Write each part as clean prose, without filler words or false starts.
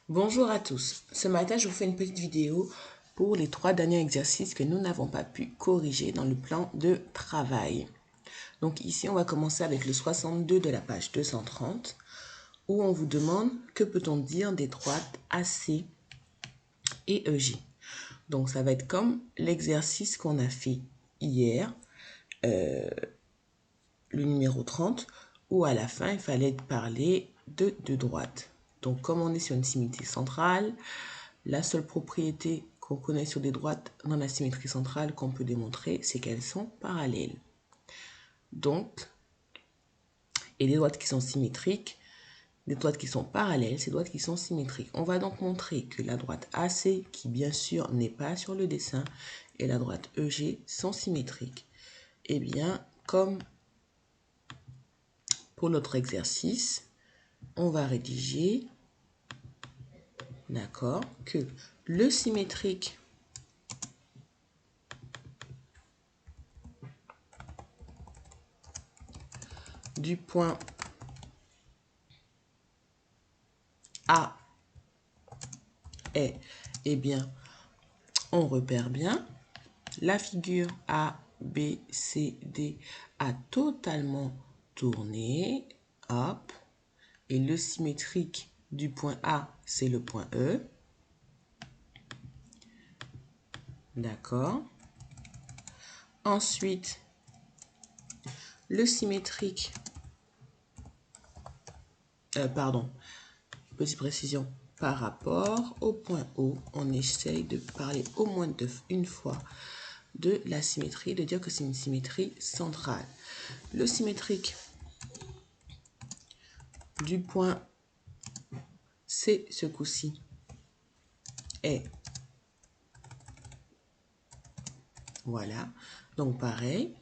Bonjour à tous. Ce matin, je vous fais une petite vidéo pour les 3 derniers exercices que nous n'avons pas pu corriger dans le plan de travail. Donc ici, on va commencer avec le 62 de la page 230 où on vous demande que peut-on dire des droites AC et EG. Donc ça va être comme l'exercice qu'on a fait hier, le numéro 30, où à la fin, il fallait parler de deux droites. Donc comme on est sur une symétrie centrale, la seule propriété qu'on connaît sur des droites dans la symétrie centrale qu'on peut démontrer, c'est qu'elles sont parallèles. Donc, et les droites qui sont symétriques, des droites qui sont parallèles, c'est des droites qui sont symétriques. On va donc montrer que la droite AC, qui bien sûr n'est pas sur le dessin, et la droite EG sont symétriques. Eh bien, comme pour l'autre exercice, on va rédiger, d'accord, que le symétrique du point A est, eh bien, on repère bien, la figure A, B, C, D a totalement tourné, hop, et le symétrique du point A, c'est le point E, d'accord. Ensuite, le symétrique, petite précision, par rapport au point O, on essaye de parler au moins une fois de la symétrie, de dire que c'est une symétrie centrale. Le symétrique du point C, ce coup-ci, est, voilà, donc pareil,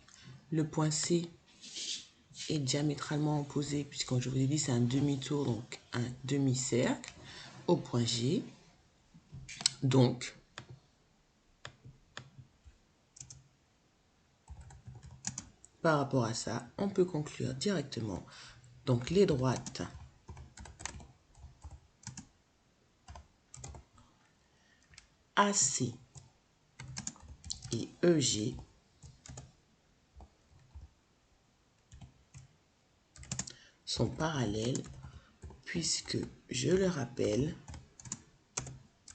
le point C est diamétralement opposé, puisque je vous ai dit c'est un demi-tour, donc un demi-cercle, au point G. Donc, par rapport à ça, on peut conclure directement. Donc, les droites AC et EG sont parallèles, puisque, je le rappelle,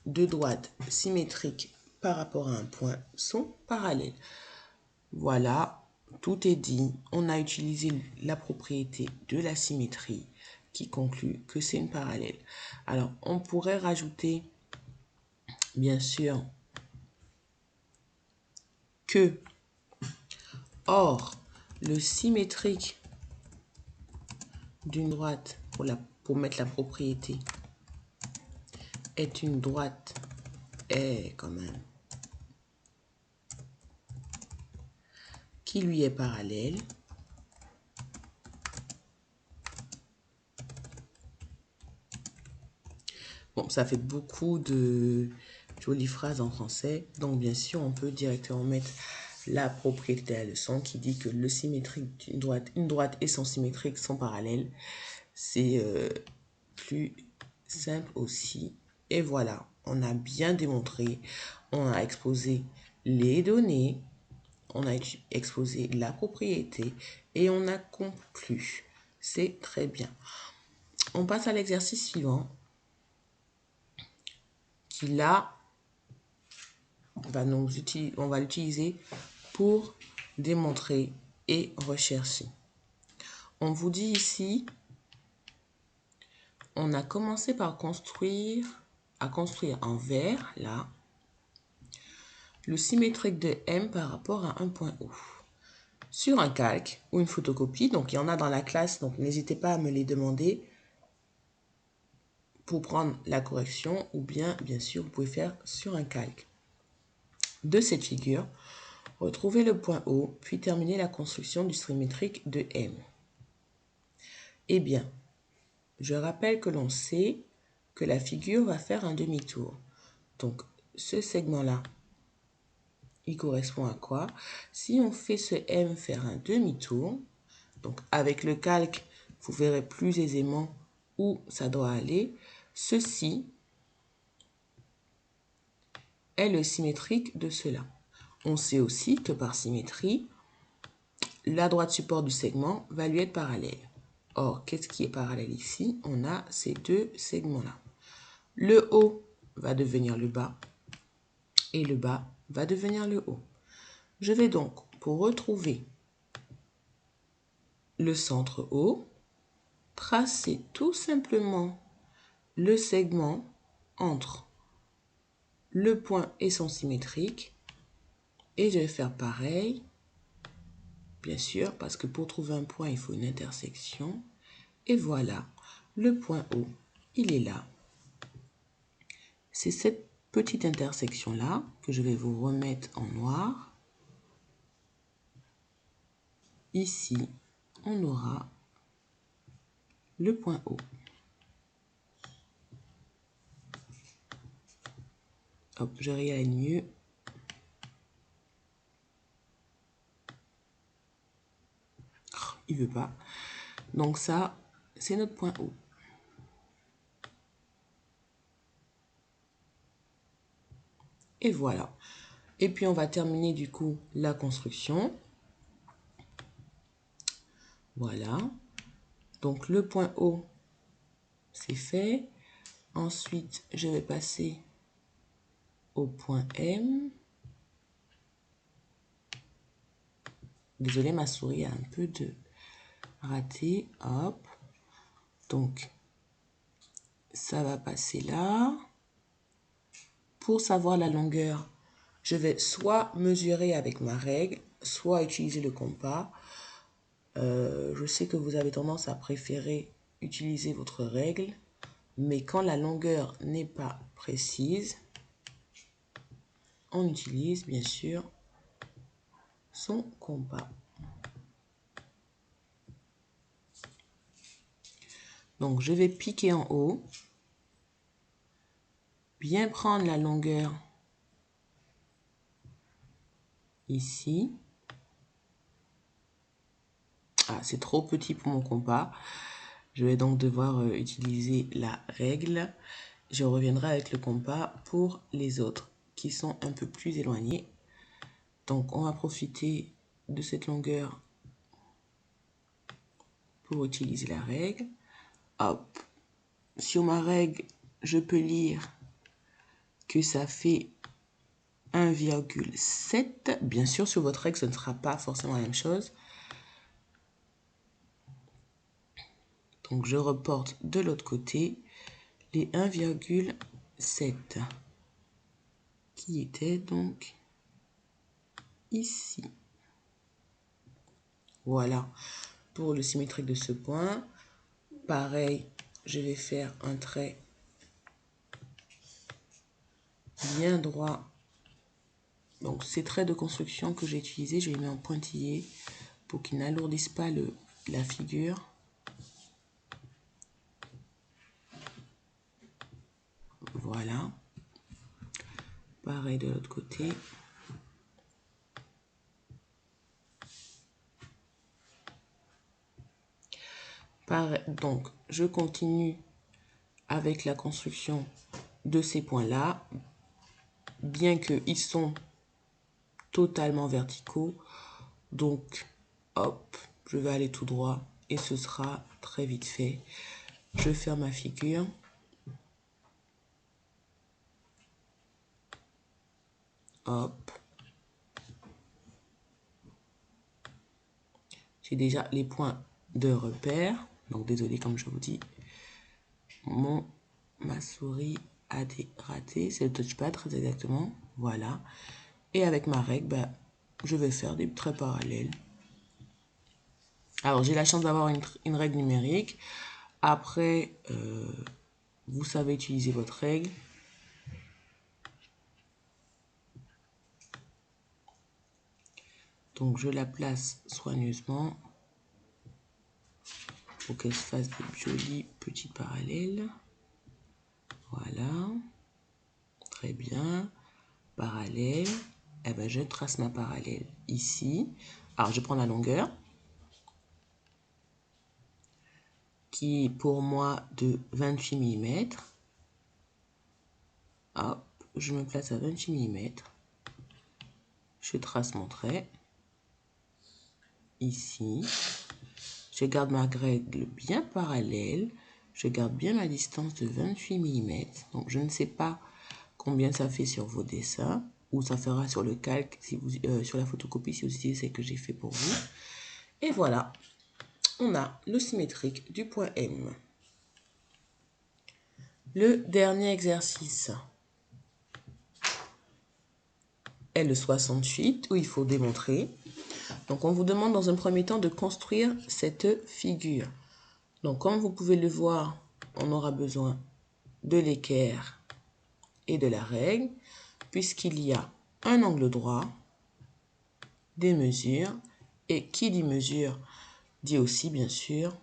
deux droites symétriques par rapport à un point sont parallèles. Voilà, tout est dit. On a utilisé la propriété de la symétrie qui conclut que c'est une parallèle. Alors, on pourrait rajouter, bien sûr, que, or, le symétrique d'une droite, pour mettre la propriété, est une droite, quand même, qui lui est parallèle. Bon, ça fait beaucoup de jolies phrases en français, donc bien sûr, on peut directement mettre la propriété de la leçon qui dit que le symétrique d'une droite, une droite et son symétrique sont parallèles. C'est plus simple aussi. Et voilà, on a bien démontré, on a exposé les données, on a exposé la propriété et on a conclu. C'est très bien. On passe à l'exercice suivant qui là, on va l'utiliser pour démontrer et rechercher. On vous dit ici, on a commencé par construire en vert, là, le symétrique de M par rapport à un point O. Sur un calque ou une photocopie, donc il y en a dans la classe, donc n'hésitez pas à me les demander pour prendre la correction, ou bien sûr vous pouvez faire sur un calque. De cette figure, retrouvez le point O, puis terminez la construction du symétrique de M. Eh bien, je rappelle que l'on sait que la figure va faire un demi-tour. Donc, ce segment-là, il correspond à quoi? Si on fait ce M faire un demi-tour, donc avec le calque, vous verrez plus aisément où ça doit aller. Ceci est le symétrique de cela. On sait aussi que par symétrie, la droite support du segment va lui être parallèle. Or, qu'est-ce qui est parallèle ici? On a ces deux segments-là. Le haut va devenir le bas et le bas va devenir le haut. Je vais donc, pour retrouver le centre haut, tracer tout simplement le segment entre le point et son symétrique. Et je vais faire pareil, bien sûr, parce que pour trouver un point, il faut une intersection. Et voilà, le point haut, il est là. C'est cette petite intersection-là que je vais vous remettre en noir. Ici, on aura le point haut. Hop, je réaligne mieux. Oh, il veut pas. Donc ça, c'est notre point haut. Et voilà. Et puis on va terminer du coup la construction. Voilà. Donc le point haut, c'est fait. Ensuite, je vais passer au point M. Désolée, ma souris a un peu de raté. Hop. Donc, ça va passer là. Pour savoir la longueur, je vais soit mesurer avec ma règle, soit utiliser le compas. Je sais que vous avez tendance à préférer utiliser votre règle, mais quand la longueur n'est pas précise, on utilise bien sûr son compas. Donc je vais piquer en haut, bien prendre la longueur ici. Ah, c'est trop petit pour mon compas. Je vais donc devoir utiliser la règle. Je reviendrai avec le compas pour les autres qui sont un peu plus éloignés. Donc on va profiter de cette longueur pour utiliser la règle. Hop. Sur ma règle, je peux lire que ça fait 1,7. Bien sûr, sur votre règle, ce ne sera pas forcément la même chose. Donc, je reporte de l'autre côté les 1,7 qui étaient donc ici. Voilà pour le symétrique de ce point. Pareil, je vais faire un trait bien droit. Donc, ces traits de construction que j'ai utilisés, je les mets en pointillé pour qu'ils n'alourdissent pas la figure. Voilà. Pareil de l'autre côté. Pareil, donc, je continue avec la construction de ces points-là. Bien qu'ils sont totalement verticaux. Donc, hop, je vais aller tout droit et ce sera très vite fait. Je ferme ma figure. Hop. J'ai déjà les points de repère. Donc, désolé, comme je vous dis, ma souris a des ratés. C'est le touchpad, très exactement. Voilà. Et avec ma règle, je vais faire des traits parallèles. Alors, j'ai la chance d'avoir une règle numérique. Après, vous savez utiliser votre règle. Donc, je la place soigneusement pour qu'elle se fasse des jolis petits parallèles. Voilà. Très bien. Parallèle. Et ben, je trace ma parallèle ici. Alors, je prends la longueur qui est pour moi de 28 mm. Hop, je me place à 28 mm. Je trace mon trait. Ici. Je garde ma règle bien parallèle. Je garde bien ma distance de 28 mm. Donc, je ne sais pas combien ça fait sur vos dessins. Ou ça fera sur le calque, si vous, sur la photocopie, si vous utilisez ce que j'ai fait pour vous. Et voilà. On a le symétrique du point M. Le dernier exercice est le 68, où il faut démontrer. Donc, on vous demande dans un premier temps de construire cette figure. Donc, comme vous pouvez le voir, on aura besoin de l'équerre et de la règle, puisqu'il y a un angle droit, des mesures, et qui dit mesure dit aussi, bien sûr,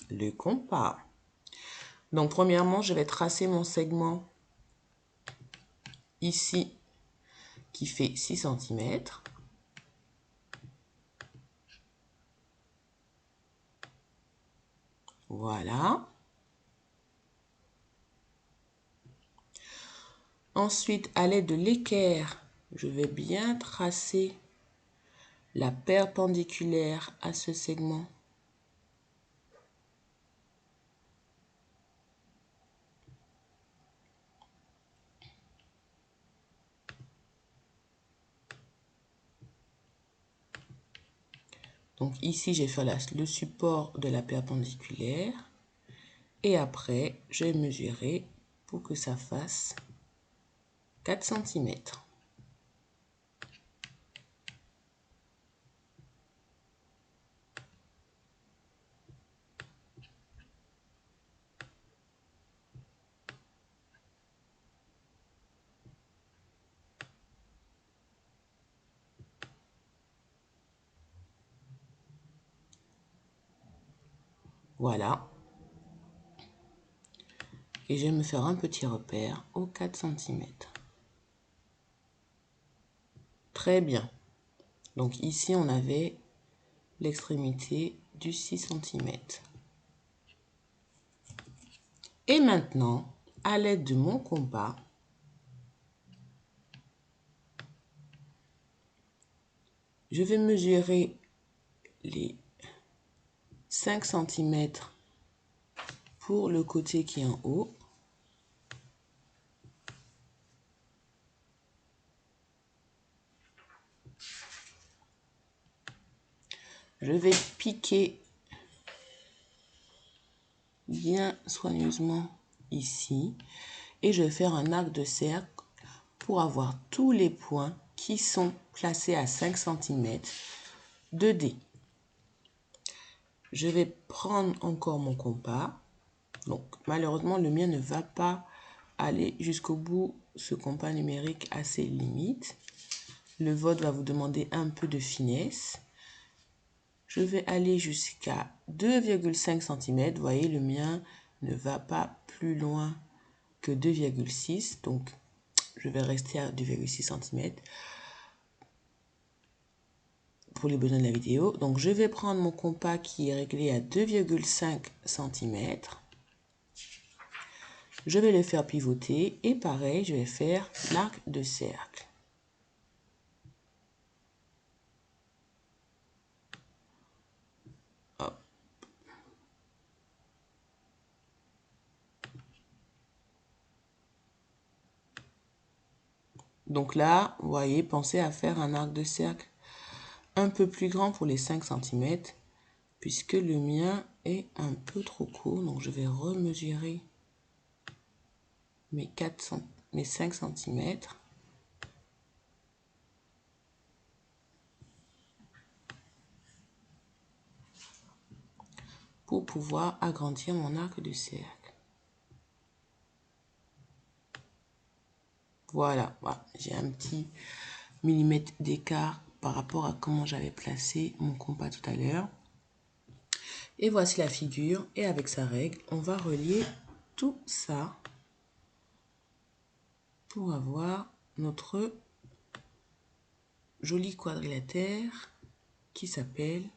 le compas. Donc, premièrement, je vais tracer mon segment ici qui fait 6 cm. Voilà. Ensuite, à l'aide de l'équerre, je vais bien tracer la perpendiculaire à ce segment. Donc ici, j'ai fait le support de la perpendiculaire. Et après, je vais mesurer pour que ça fasse 4 cm. Voilà. Et je vais me faire un petit repère aux 4 cm. Très bien. Donc ici, on avait l'extrémité du 6 cm. Et maintenant, à l'aide de mon compas, je vais mesurer les 5 cm pour le côté qui est en haut. Je vais piquer bien soigneusement ici et je vais faire un arc de cercle pour avoir tous les points qui sont placés à 5 cm de D. Je vais prendre encore mon compas. Donc malheureusement le mien ne va pas aller jusqu'au bout, ce compas numérique a ses limites. Le vôtre va vous demander un peu de finesse. Je vais aller jusqu'à 2,5 cm. Vous voyez, le mien ne va pas plus loin que 2,6. Donc, je vais rester à 2,6 cm pour les besoins de la vidéo. Donc, je vais prendre mon compas qui est réglé à 2,5 cm. Je vais le faire pivoter et pareil, je vais faire l'arc de cercle. Donc là, vous voyez, pensez à faire un arc de cercle un peu plus grand pour les 5 cm, puisque le mien est un peu trop court. Donc je vais remesurer mes 5 cm. Pour pouvoir agrandir mon arc de cercle. Voilà, voilà. J'ai un petit millimètre d'écart par rapport à comment j'avais placé mon compas tout à l'heure. Et voici la figure. Et avec sa règle, on va relier tout ça pour avoir notre joli quadrilatère qui s'appelle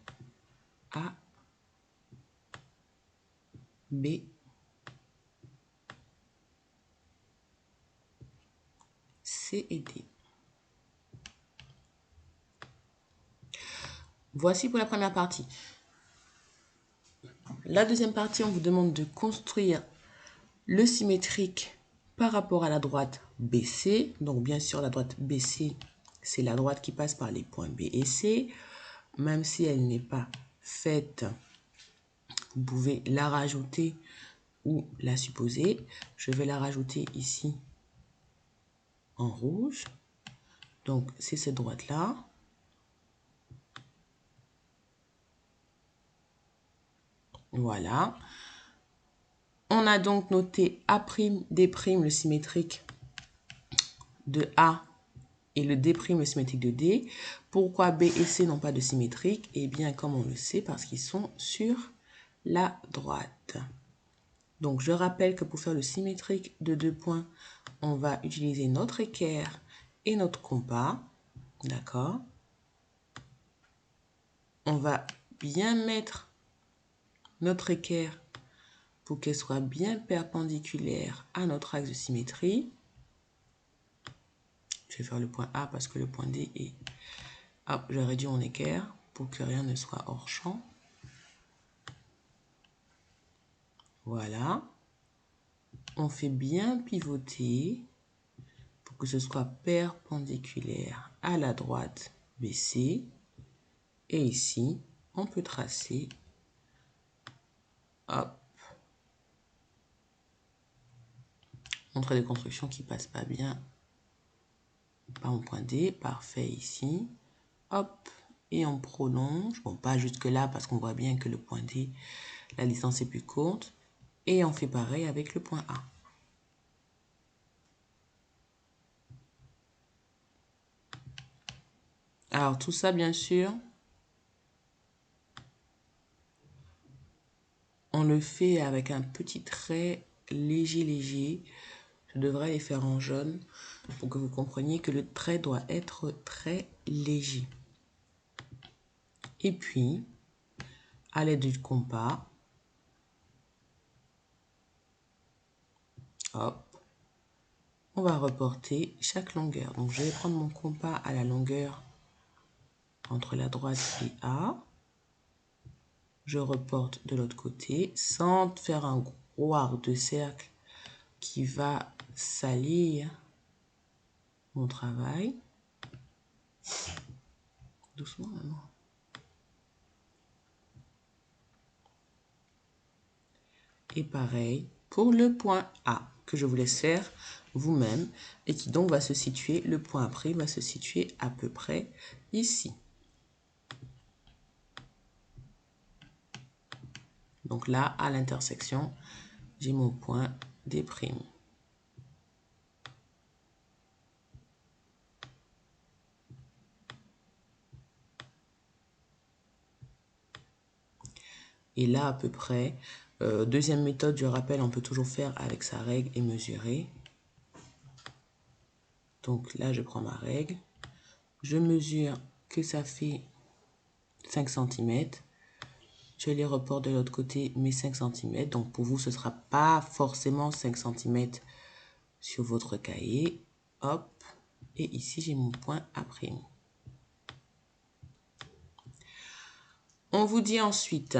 A, B, C et D. Voici pour la première partie. La deuxième partie, on vous demande de construire le symétrique par rapport à la droite BC. Donc, bien sûr, la droite BC, c'est la droite qui passe par les points B et C. Même si elle n'est pas faite, vous pouvez la rajouter ou la supposer. Je vais la rajouter ici en rouge. Donc, c'est cette droite-là. Voilà. On a donc noté A'D', le symétrique de A, et le D', le symétrique de D. Pourquoi B et C n'ont pas de symétrique? Eh bien, comme on le sait, parce qu'ils sont sur la droite. Donc, je rappelle que pour faire le symétrique de 2 points, on va utiliser notre équerre et notre compas. D'accord? On va bien mettre notre équerre pour qu'elle soit bien perpendiculaire à notre axe de symétrie. Je vais faire le point A parce que le point D est... Hop, je réduis mon équerre pour que rien ne soit hors champ. Voilà. On fait bien pivoter pour que ce soit perpendiculaire à la droite BC. Et ici, on peut tracer, hop, montrer des constructions qui ne passent pas bien par mon point D. Parfait ici. Hop, et on prolonge. Bon, pas jusque là parce qu'on voit bien que le point D, la distance est plus courte. Et on fait pareil avec le point A. Alors, tout ça, bien sûr, on le fait avec un petit trait léger. Je devrais les faire en jaune pour que vous compreniez que le trait doit être très léger. Et puis, à l'aide du compas, hop, on va reporter chaque longueur. Donc, je vais prendre mon compas à la longueur entre la droite et A. Je reporte de l'autre côté sans faire un gros arc de cercle qui va salir mon travail. Doucement, maman. Et pareil pour le point A que je vous laisse faire vous-même et qui donc va se situer, le point après va se situer à peu près ici. Donc là, à l'intersection, j'ai mon point D'. Et là, à peu près, deuxième méthode, je rappelle, on peut toujours faire avec sa règle et mesurer. Donc là, je prends ma règle. Je mesure que ça fait 5 cm. Je les reporte de l'autre côté, mes 5 cm. Donc pour vous, ce ne sera pas forcément 5 cm sur votre cahier. Hop. Et ici, j'ai mon point A'. On vous dit ensuite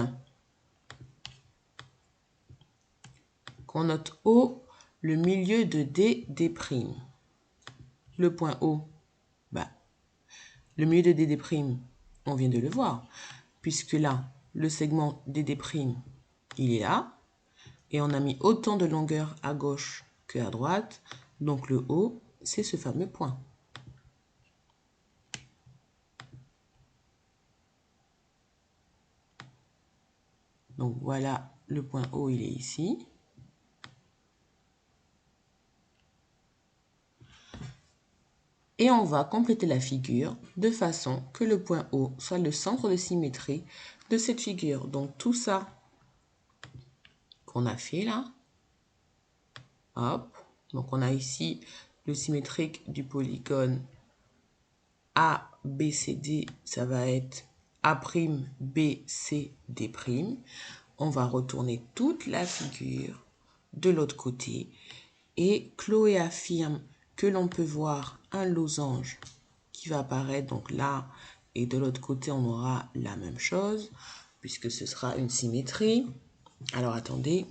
qu'on note O le milieu de D'. Le point O, bah, le milieu de D', on vient de le voir, puisque là, le segment D', il est là, et on a mis autant de longueur à gauche qu'à droite, donc le O, c'est ce fameux point. Donc voilà, le point O, il est ici. Et on va compléter la figure de façon que le point O soit le centre de symétrie de cette figure. Donc tout ça qu'on a fait là, hop, donc on a ici le symétrique du polygone ABCD, ça va être A'BCD'. On va retourner toute la figure de l'autre côté et Chloé affirme que l'on peut voir un losange qui va apparaître donc là, et de l'autre côté, on aura la même chose, puisque ce sera une symétrie. Alors, attendez,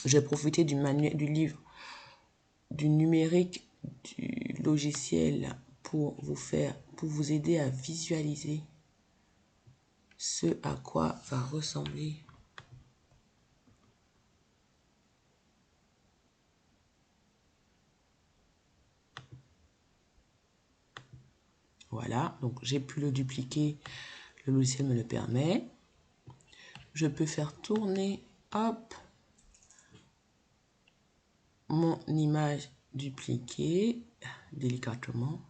je vais profiter du manuel, du livre, du numérique, du logiciel pour vous aider à visualiser ce à quoi va ressembler. Voilà, donc j'ai pu le dupliquer, le logiciel me le permet. Je peux faire tourner, hop, mon image dupliquée, délicatement.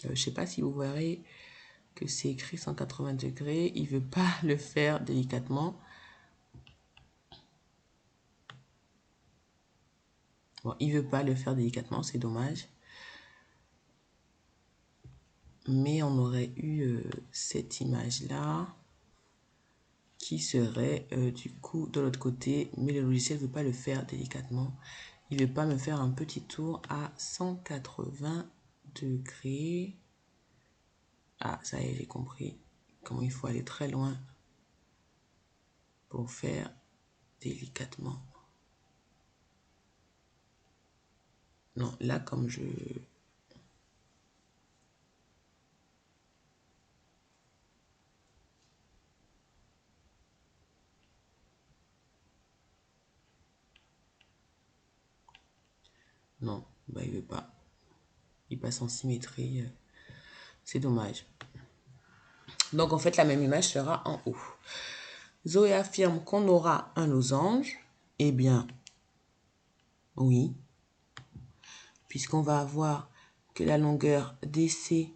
Je ne sais pas si vous verrez que c'est écrit 180 degrés. Il ne veut pas le faire délicatement. Bon, il ne veut pas le faire délicatement, c'est dommage. Mais on aurait eu cette image-là qui serait du coup de l'autre côté. Mais le logiciel ne veut pas le faire délicatement. Il ne veut pas me faire un petit tour à 180 degrés. Ah, ça y est, j'ai compris comment il faut aller très loin pour faire délicatement. Non, là, comme je... Non, bah, il veut pas. Il passe en symétrie. C'est dommage. Donc, en fait, la même image sera en haut. Zoé affirme qu'on aura un losange. Eh bien, oui. Puisqu'on va avoir que la longueur DC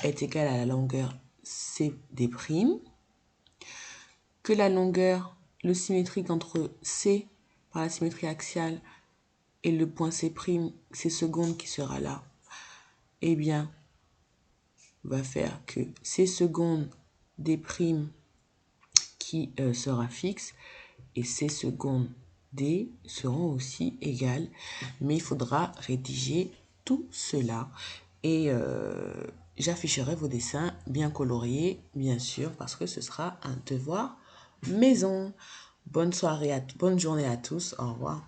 est égale à la longueur CD'. Que la longueur, le symétrique entre C par la symétrie axiale et le point C', C seconde qui sera là, eh bien, va faire que C seconde D' qui sera fixe et C seconde D seront aussi égales. Mais il faudra rédiger tout cela. Et j'afficherai vos dessins bien coloriés, bien sûr, parce que ce sera un devoir maison. Bonne soirée, bonne journée à tous. Au revoir.